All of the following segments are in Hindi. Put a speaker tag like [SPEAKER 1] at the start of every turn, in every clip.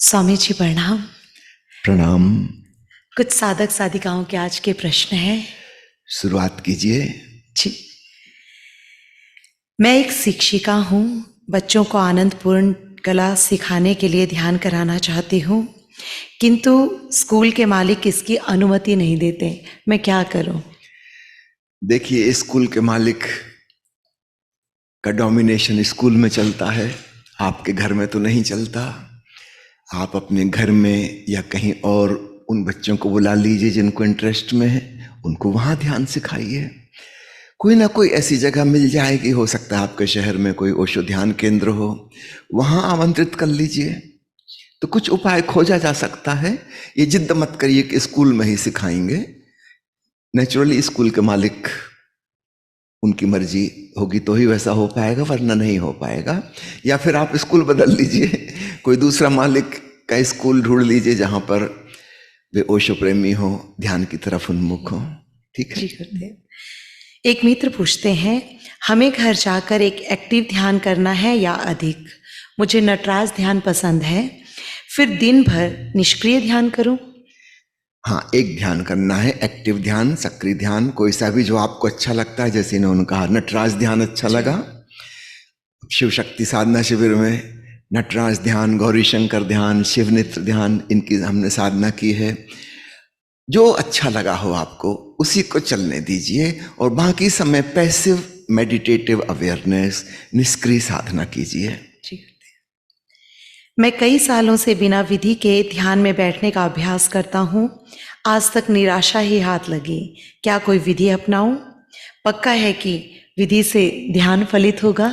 [SPEAKER 1] स्वामी जी प्रणाम।
[SPEAKER 2] प्रणाम।
[SPEAKER 1] कुछ साधक साधिकाओं के आज के प्रश्न हैं।
[SPEAKER 2] शुरुआत कीजिए।
[SPEAKER 1] जी, मैं एक शिक्षिका हूँ। बच्चों को आनंदपूर्ण कला सिखाने के लिए ध्यान कराना चाहती हूँ, किंतु स्कूल के मालिक इसकी अनुमति नहीं देते। मैं क्या करूँ?
[SPEAKER 2] देखिए, स्कूल के मालिक का डोमिनेशन स्कूल में चलता है, आपके घर में तो नहीं चलता। आप अपने घर में या कहीं और उन बच्चों को बुला लीजिए जिनको इंटरेस्ट में है, उनको वहाँ ध्यान सिखाइए। कोई ना कोई ऐसी जगह मिल जाएगी, हो सकता है आपके शहर में कोई ओशो ध्यान केंद्र हो, वहाँ आमंत्रित कर लीजिए। तो कुछ उपाय खोजा जा सकता है। ये जिद मत करिए कि स्कूल में ही सिखाएंगे। नेचुरली स्कूल के मालिक, उनकी मर्जी होगी तो ही वैसा हो पाएगा, वरना नहीं हो पाएगा। या फिर आप स्कूल बदल लीजिए, कोई दूसरा मालिक का स्कूल ढूंढ लीजिए जहां पर वे ओशो प्रेमी हो, ध्यान की तरफ उन्मुख हो। ठीक है
[SPEAKER 1] जी गुरुदेव। एक मित्र पूछते हैं, हमें घर जाकर एक एक्टिव ध्यान करना है या अधिक? मुझे नटराज ध्यान पसंद है, फिर दिन भर निष्क्रिय ध्यान करूं?
[SPEAKER 2] हाँ, एक ध्यान करना है, एक्टिव ध्यान, सक्रिय ध्यान, कोई सा भी जो आपको अच्छा लगता है। जैसे इन्होंने कहा नटराज ध्यान अच्छा लगा। शिव शक्ति साधना शिविर में नटराज ध्यान, गौरी शंकर ध्यान, शिवनेत्र ध्यान, इनकी हमने साधना की है। जो अच्छा लगा हो आपको उसी को चलने दीजिए, और बाकी समय पैसिव मेडिटेटिव अवेयरनेस, निष्क्रिय साधना कीजिए।
[SPEAKER 1] मैं कई सालों से बिना विधि के ध्यान में बैठने का अभ्यास करता हूँ। आज तक निराशा ही हाथ लगी। क्या कोई विधि अपनाऊं? पक्का है कि विधि से ध्यान फलित होगा?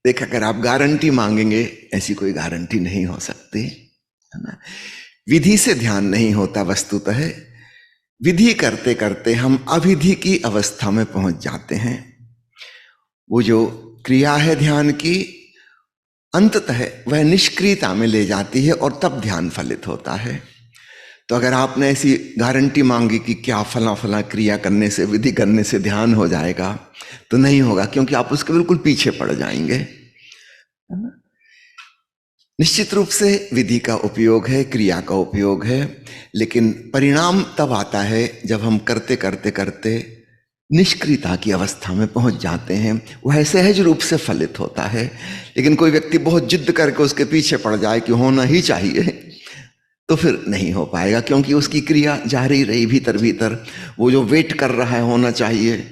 [SPEAKER 2] देख, अगर आप गारंटी मांगेंगे, ऐसी कोई गारंटी नहीं हो सकती, है ना। विधि से ध्यान नहीं होता वस्तुतः। विधि करते करते हम अविधि की अवस्था में पहुंच जाते हैं। वो जो क्रिया है ध्यान की, अंततः वह निष्क्रियता में ले जाती है और तब ध्यान फलित होता है। तो अगर आपने ऐसी गारंटी मांगी कि क्या फला फला क्रिया करने से, विधि करने से ध्यान हो जाएगा, तो नहीं होगा, क्योंकि आप उसके बिल्कुल पीछे पड़ जाएंगे। निश्चित रूप से विधि का उपयोग है, क्रिया का उपयोग है, लेकिन परिणाम तब आता है जब हम करते करते करते निष्क्रियता की अवस्था में पहुंच जाते हैं। वह सहज रूप से फलित होता है। लेकिन कोई व्यक्ति बहुत जिद्द करके उसके पीछे पड़ जाए कि होना ही चाहिए, तो फिर नहीं हो पाएगा, क्योंकि उसकी क्रिया जारी रही भीतर भीतर। वो जो वेट कर रहा है होना चाहिए,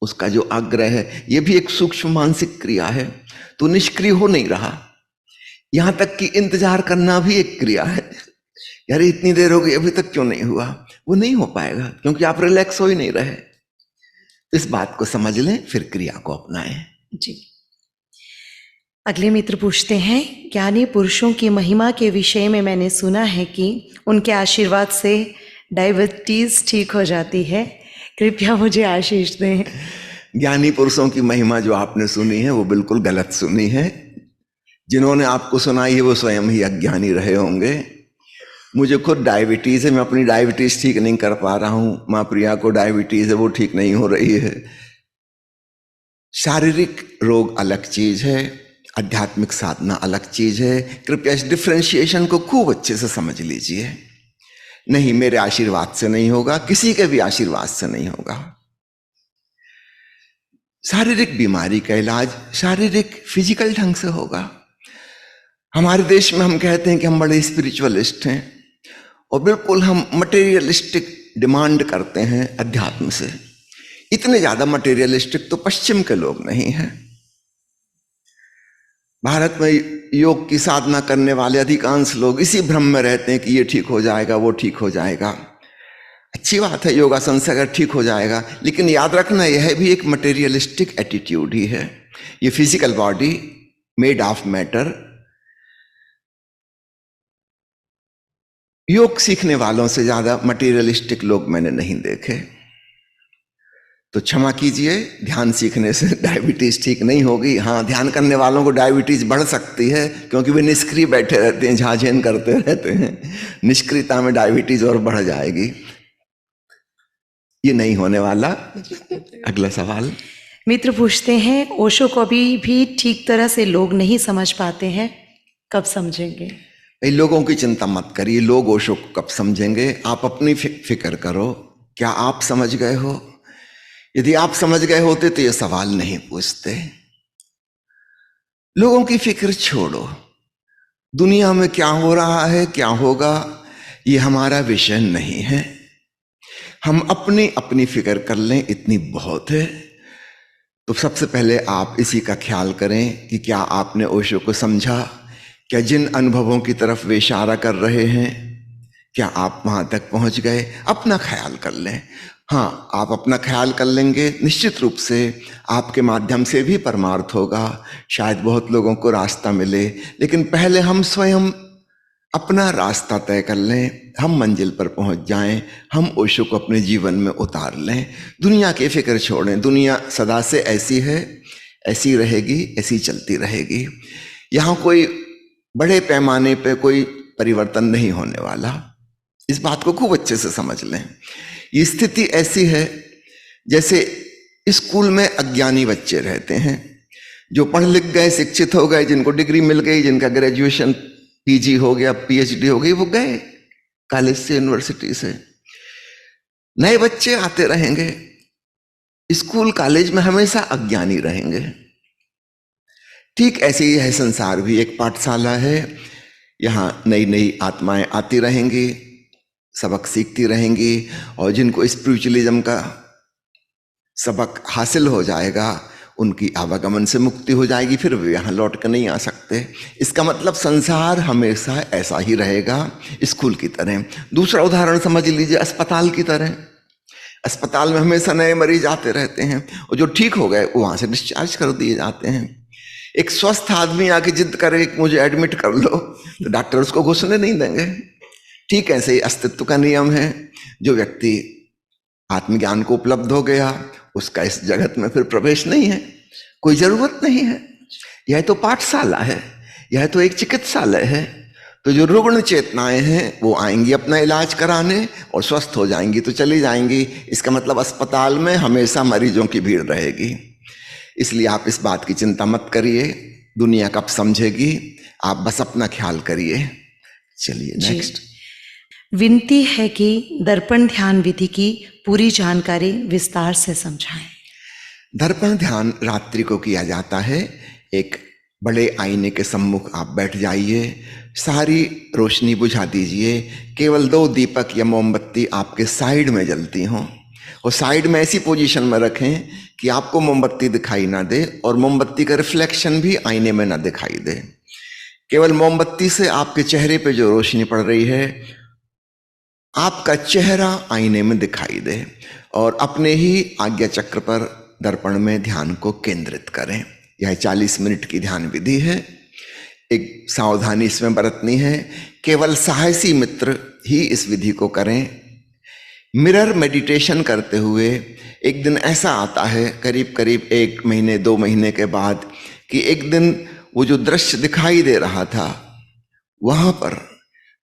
[SPEAKER 2] उसका जो आग्रह है, ये भी एक सूक्ष्म मानसिक क्रिया है, तो निष्क्रिय हो नहीं रहा। यहां तक कि इंतजार करना भी एक क्रिया है। यार इतनी देर हो गई, अभी तक क्यों नहीं हुआ? वो नहीं हो पाएगा, क्योंकि आप रिलैक्स हो ही नहीं रहे। इस बात को समझ लें, फिर क्रिया को अपनाएं।
[SPEAKER 1] जी। अगले मित्र पूछते हैं, ज्ञानी पुरुषों की महिमा के विषय में मैंने सुना है कि उनके आशीर्वाद से डायबिटीज ठीक हो जाती है। कृपया मुझे आशीष दें।
[SPEAKER 2] ज्ञानी पुरुषों की महिमा जो आपने सुनी है वो बिल्कुल गलत सुनी है। जिन्होंने आपको सुनाई है वो स्वयं ही अज्ञानी रहे होंगे। मुझे खुद डायबिटीज है, मैं अपनी डायबिटीज ठीक नहीं कर पा रहा हूं। माँ प्रिया को डायबिटीज है, वो ठीक नहीं हो रही है। शारीरिक रोग अलग चीज है, आध्यात्मिक साधना अलग चीज है। कृपया इस डिफ्रेंशिएशन को खूब अच्छे से समझ लीजिए। नहीं, मेरे आशीर्वाद से नहीं होगा, किसी के भी आशीर्वाद से नहीं होगा। शारीरिक बीमारी का इलाज शारीरिक फिजिकल ढंग से होगा। हमारे देश में हम कहते हैं कि हम बड़े स्पिरिचुअलिस्ट हैं, और बिल्कुल हम मटेरियलिस्टिक डिमांड करते हैं अध्यात्म से। इतने ज्यादा मटेरियलिस्टिक तो पश्चिम के लोग नहीं हैं। भारत में योग की साधना करने वाले अधिकांश लोग इसी भ्रम में रहते हैं कि ये ठीक हो जाएगा, वो ठीक हो जाएगा। अच्छी बात है, योगासन से अगर ठीक हो जाएगा, लेकिन याद रखना यह भी एक मटेरियलिस्टिक एटीट्यूड ही है। ये physical body made of matter. योग सीखने वालों से ज्यादा मटेरियलिस्टिक लोग मैंने नहीं देखे। तो क्षमा कीजिए, ध्यान सीखने से डायबिटीज ठीक नहीं होगी। हाँ, ध्यान करने वालों को डायबिटीज बढ़ सकती है, क्योंकि वे निष्क्रिय बैठे रहते हैं, झाझेन करते रहते हैं। निष्क्रियता में डायबिटीज और बढ़ जाएगी। ये नहीं होने वाला। अगला सवाल।
[SPEAKER 1] मित्र पूछते हैं, ओशो को अभी भी ठीक तरह से लोग नहीं समझ पाते हैं, कब समझेंगे?
[SPEAKER 2] भाई लोगों की चिंता मत करिए, लोग ओशो को कब समझेंगे, आप अपनी फिक्र करो। क्या आप समझ गए हो? यदि आप समझ गए होते तो ये सवाल नहीं पूछते। लोगों की फिक्र छोड़ो, दुनिया में क्या हो रहा है क्या होगा ये हमारा विषय नहीं है। हम अपनी अपनी फिक्र कर लें, इतनी बहुत है। तो सबसे पहले आप इसी का ख्याल करें कि क्या आपने ओशो को समझा, क्या जिन अनुभवों की तरफ वे इशारा कर रहे हैं क्या आप वहां तक पहुंच गए। अपना ख्याल कर लें। हाँ, आप अपना ख्याल कर लेंगे, निश्चित रूप से आपके माध्यम से भी परमार्थ होगा, शायद बहुत लोगों को रास्ता मिले। लेकिन पहले हम स्वयं अपना रास्ता तय कर लें, हम मंजिल पर पहुंच जाएं, हम ओशो को अपने जीवन में उतार लें। दुनिया की फिक्र छोड़ें, दुनिया सदा से ऐसी है, ऐसी रहेगी, ऐसी चलती रहेगी। यहाँ कोई बड़े पैमाने पे कोई परिवर्तन नहीं होने वाला, इस बात को खूब अच्छे से समझ लें। ये स्थिति ऐसी है जैसे स्कूल में अज्ञानी बच्चे रहते हैं, जो पढ़ लिख गए, शिक्षित हो गए, जिनको डिग्री मिल गई, जिनका ग्रेजुएशन पीजी हो गया, पीएचडी हो गई, वो गए कॉलेज से, यूनिवर्सिटी से। नए बच्चे आते रहेंगे, स्कूल कॉलेज में हमेशा अज्ञानी रहेंगे। ठीक ऐसे ही है संसार भी, एक पाठशाला है, यहाँ नई नई आत्माएं आती रहेंगी, सबक सीखती रहेंगी, और जिनको स्पिरिचुअलिज्म का सबक हासिल हो जाएगा उनकी आवागमन से मुक्ति हो जाएगी, फिर वे यहाँ लौट कर नहीं आ सकते। इसका मतलब संसार हमेशा ऐसा ही रहेगा, स्कूल की तरह। दूसरा उदाहरण समझ लीजिए, अस्पताल की तरह। अस्पताल में हमेशा नए मरीज आते रहते हैं, और जो ठीक हो गए वो वहाँ से डिस्चार्ज कर दिए जाते हैं। एक स्वस्थ आदमी आके जिद करे कि मुझे एडमिट कर लो, तो डॉक्टर उसको घुसने नहीं देंगे। ठीक ऐसे ही अस्तित्व का नियम है, जो व्यक्ति आत्मज्ञान को उपलब्ध हो गया उसका इस जगत में फिर प्रवेश नहीं है, कोई जरूरत नहीं है। यह तो पाठशाला है, यह तो एक चिकित्सालय है। तो जो रुग्ण चेतनाएं हैं वो आएंगी अपना इलाज कराने, और स्वस्थ हो जाएंगी तो चली जाएंगी। इसका मतलब अस्पताल में हमेशा मरीजों की भीड़ रहेगी। इसलिए आप इस बात की चिंता मत करिए, दुनिया कब समझेगी, आप बस अपना ख्याल करिए। चलिए नेक्स्ट।
[SPEAKER 1] विनती है कि दर्पण ध्यान विधि की पूरी जानकारी विस्तार से समझाएं।
[SPEAKER 2] दर्पण ध्यान रात्रि को किया जाता है। एक बड़े आईने के सम्मुख आप बैठ जाइए, सारी रोशनी बुझा दीजिए, केवल 2 दीपक या मोमबत्ती आपके साइड में जलती हों, और साइड में ऐसी पोजीशन में रखें कि आपको मोमबत्ती दिखाई ना दे और मोमबत्ती का रिफ्लेक्शन भी आईने में ना दिखाई दे। केवल मोमबत्ती से आपके चेहरे पे जो रोशनी पड़ रही है, आपका चेहरा आईने में दिखाई दे, और अपने ही आज्ञा चक्र पर दर्पण में ध्यान को केंद्रित करें। यह 40 मिनट की ध्यान विधि है। एक सावधानी इसमें बरतनी है, केवल साहसी मित्र ही इस विधि को करें। मिरर मेडिटेशन करते हुए एक दिन ऐसा आता है, करीब करीब 1 महीने 2 महीने के बाद, कि एक दिन वो जो दृश्य दिखाई दे रहा था वहां पर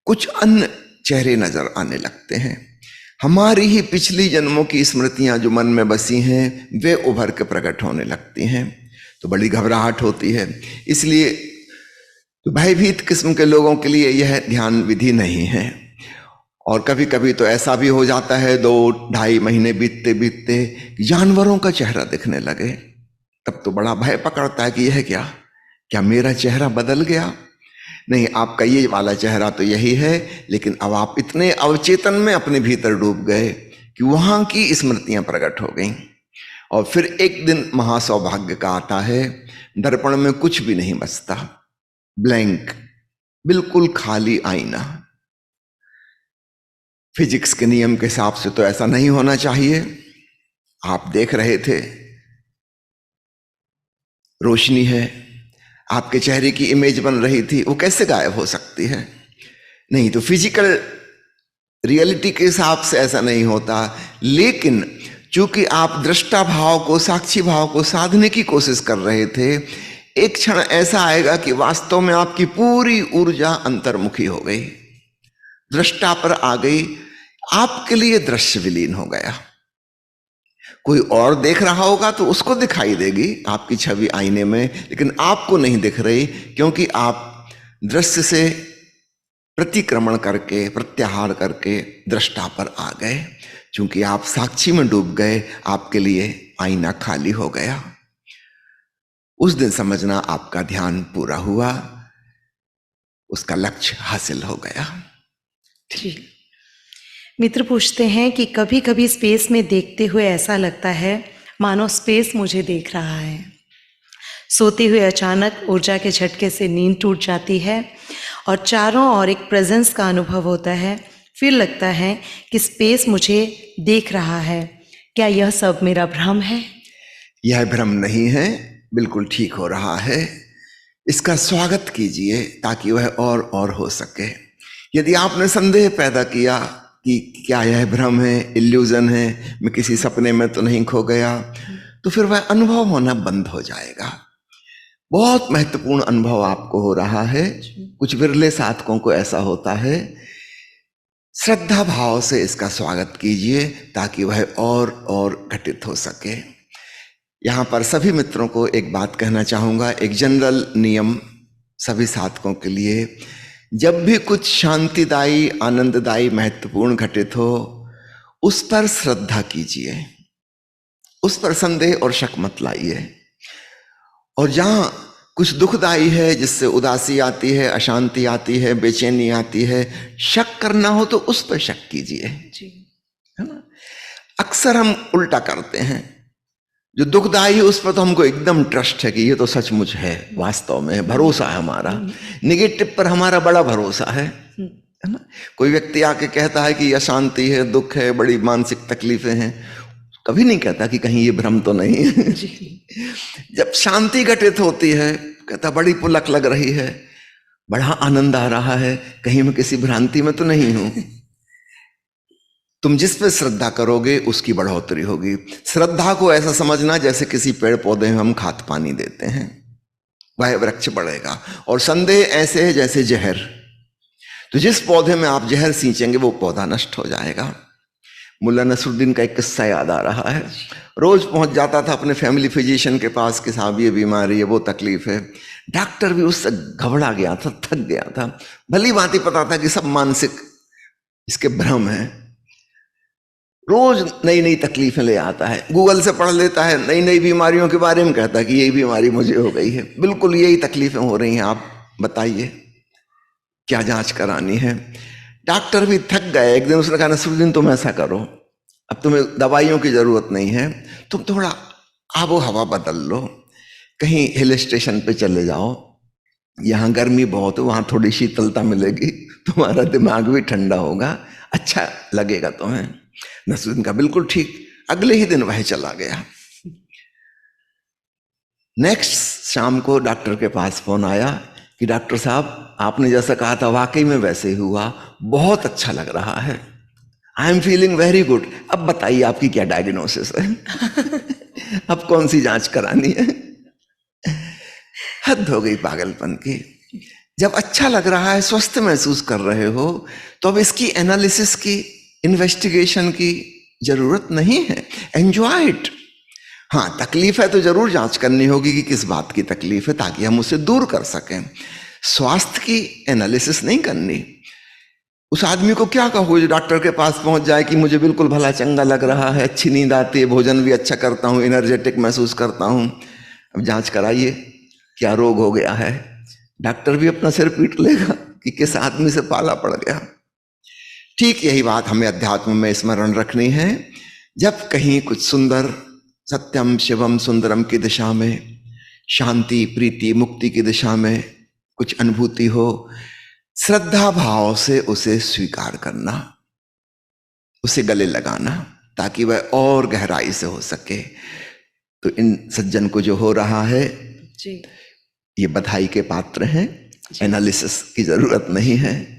[SPEAKER 2] कुछ अन्य चेहरे नजर आने लगते हैं। हमारी ही पिछली जन्मों की स्मृतियां जो मन में बसी हैं वे उभर के प्रकट होने लगती हैं। तो बड़ी घबराहट होती है। इसलिए भयभीत किस्म के लोगों के लिए यह ध्यान विधि नहीं है। और कभी कभी तो ऐसा भी हो जाता है, 2-2.5 महीने बीतते बीतते जानवरों का चेहरा दिखने लगे। तब तो बड़ा भय पकड़ता है कि यह क्या मेरा चेहरा बदल गया? नहीं, आपका ये वाला चेहरा तो यही है, लेकिन अब आप इतने अवचेतन में अपने भीतर डूब गए कि वहां की स्मृतियां प्रकट हो गईं। और फिर एक दिन महासौभाग्य का आता है, दर्पण में कुछ भी नहीं बचता, ब्लैंक, बिल्कुल खाली आईना। फिजिक्स के नियम के हिसाब से तो ऐसा नहीं होना चाहिए। आप देख रहे थे रोशनी है, आपके चेहरे की इमेज बन रही थी, वो कैसे गायब हो सकती है? नहीं, तो फिजिकल रियलिटी के हिसाब से ऐसा नहीं होता। लेकिन चूंकि आप दृष्टा भाव को, साक्षी भाव को साधने की कोशिश कर रहे थे, एक क्षण ऐसा आएगा कि वास्तव में आपकी पूरी ऊर्जा अंतर्मुखी हो गई, दृष्टा पर आ गई, आपके लिए दृश्य विलीन हो गया। कोई और देख रहा होगा तो उसको दिखाई देगी आपकी छवि आईने में, लेकिन आपको नहीं दिख रही, क्योंकि आप दृश्य से प्रतिक्रमण करके, प्रत्याहार करके दृष्टा पर आ गए। चूंकि आप साक्षी में डूब गए, आपके लिए आईना खाली हो गया। उस दिन समझना आपका ध्यान पूरा हुआ, उसका लक्ष्य हासिल हो गया।
[SPEAKER 1] जी। मित्र पूछते हैं कि कभी कभी स्पेस में देखते हुए ऐसा लगता है मानो स्पेस मुझे देख रहा है। सोते हुए अचानक ऊर्जा के झटके से नींद टूट जाती है और चारों ओर एक प्रेजेंस का अनुभव होता है। फिर लगता है कि स्पेस मुझे देख रहा है। क्या यह सब मेरा भ्रम है?
[SPEAKER 2] यह भ्रम नहीं है, बिल्कुल ठीक हो रहा है। इसका स्वागत कीजिए ताकि वह और हो सके। यदि आपने संदेह पैदा किया कि क्या यह भ्रम है, इल्यूजन है, मैं किसी सपने में तो नहीं खो गया, तो फिर वह अनुभव होना बंद हो जाएगा। बहुत महत्वपूर्ण अनुभव आपको हो रहा है। कुछ विरले साधकों को ऐसा होता है। श्रद्धा भाव से इसका स्वागत कीजिए ताकि वह और घटित हो सके। यहां पर सभी मित्रों को एक बात कहना चाहूंगा, एक जनरल नियम सभी साधकों के लिए। जब भी कुछ शांतिदायी, आनंददायी, महत्वपूर्ण घटित हो, उस पर श्रद्धा कीजिए, उस पर संदेह और शक मत लाइए। और जहां कुछ दुखदाई है, जिससे उदासी आती है, अशांति आती है, बेचैनी आती है, शक करना हो तो उस पर शक कीजिए, है ना। अक्सर हम उल्टा करते हैं। जो दुखदाई है उस पर तो हमको एकदम ट्रस्ट है कि ये तो सचमुच है, वास्तव में भरोसा है हमारा। निगेटिव पर हमारा बड़ा भरोसा है ना। कोई व्यक्ति आके कहता है कि अशांति है, दुख है, बड़ी मानसिक तकलीफें हैं, कभी नहीं कहता कि कहीं ये भ्रम तो नहीं है। जब शांति घटित होती है, कहता बड़ी पुलक लग रही है, बड़ा आनंद आ रहा है, कहीं मैं किसी भ्रांति में तो नहीं हूं। तुम जिस पे श्रद्धा करोगे उसकी बढ़ोतरी होगी। श्रद्धा को ऐसा समझना जैसे किसी पेड़ पौधे में हम खाद पानी देते हैं, वह वृक्ष बढ़ेगा। और संदेह ऐसे है जैसे जहर, तो जिस पौधे में आप जहर सींचेंगे वो पौधा नष्ट हो जाएगा। मुल्ला नसरुद्दीन का एक किस्सा याद आ रहा है। रोज पहुंच जाता था अपने फैमिली फिजिशियन के पास कि साहब ये बीमारी है, वो तकलीफ है। डॉक्टर भी उससे घबरा गया था, थक गया था। भली भांति पता था कि सब मानसिक इसके भ्रम है। रोज नई नई तकलीफें ले आता है, गूगल से पढ़ लेता है, नई नई बीमारियों के बारे में कहता है कि यही बीमारी मुझे हो गई है, बिल्कुल यही तकलीफें हो रही हैं, आप बताइए क्या जांच करानी है। डॉक्टर भी थक गए। एक दिन उसने कहा नसरुद्दीन तुम ऐसा करो, अब तुम्हें दवाइयों की जरूरत नहीं है, तुम थोड़ा आबो हवा बदल लो, कहीं हिल स्टेशन पे चले जाओ, यहाँ गर्मी बहुत है, वहां थोड़ी शीतलता मिलेगी, तुम्हारा दिमाग भी ठंडा होगा, अच्छा लगेगा तुम्हें। नसरुद्दीन का बिल्कुल ठीक। अगले ही दिन वह चला गया। नेक्स्ट शाम को डॉक्टर के पास फोन आया कि डॉक्टर साहब आपने जैसा कहा था वाकई में वैसे ही हुआ, बहुत अच्छा लग रहा है, I am feeling very good. अब बताइए आपकी क्या डायग्नोसिस है? अब कौन सी जांच करानी है? हद हो गई पागलपन की। जब अच्छा लग रहा है, स्वस्थ महसूस कर रहे हो, तो अब इसकी एनालिसिस की, इन्वेस्टिगेशन की जरूरत नहीं है। Enjoy it. हाँ, तकलीफ है तो जरूर जांच करनी होगी कि किस बात की तकलीफ है, ताकि हम उसे दूर कर सकें। स्वास्थ्य की एनालिसिस नहीं करनी। उस आदमी को क्या कहो जो डॉक्टर के पास पहुंच जाए कि मुझे बिल्कुल भला चंगा लग रहा है, अच्छी नींद आती है, भोजन भी अच्छा करता हूं, एनर्जेटिक महसूस करता हूं। अब जांच कराइए क्या रोग हो गया है। डॉक्टर भी अपना सिर पीट लेगा कि किस आदमी से पाला पड़ गया। ठीक यही बात हमें अध्यात्म में स्मरण रखनी है। जब कहीं कुछ सुंदर, सत्यम शिवम सुंदरम की दिशा में, शांति, प्रीति, मुक्ति की दिशा में कुछ अनुभूति हो, श्रद्धा भाव से उसे स्वीकार करना, उसे गले लगाना, ताकि वह और गहराई से हो सके। तो इन सज्जन को जो हो रहा है जी, ये बधाई के पात्र हैं। एनालिसिस की जरूरत नहीं है।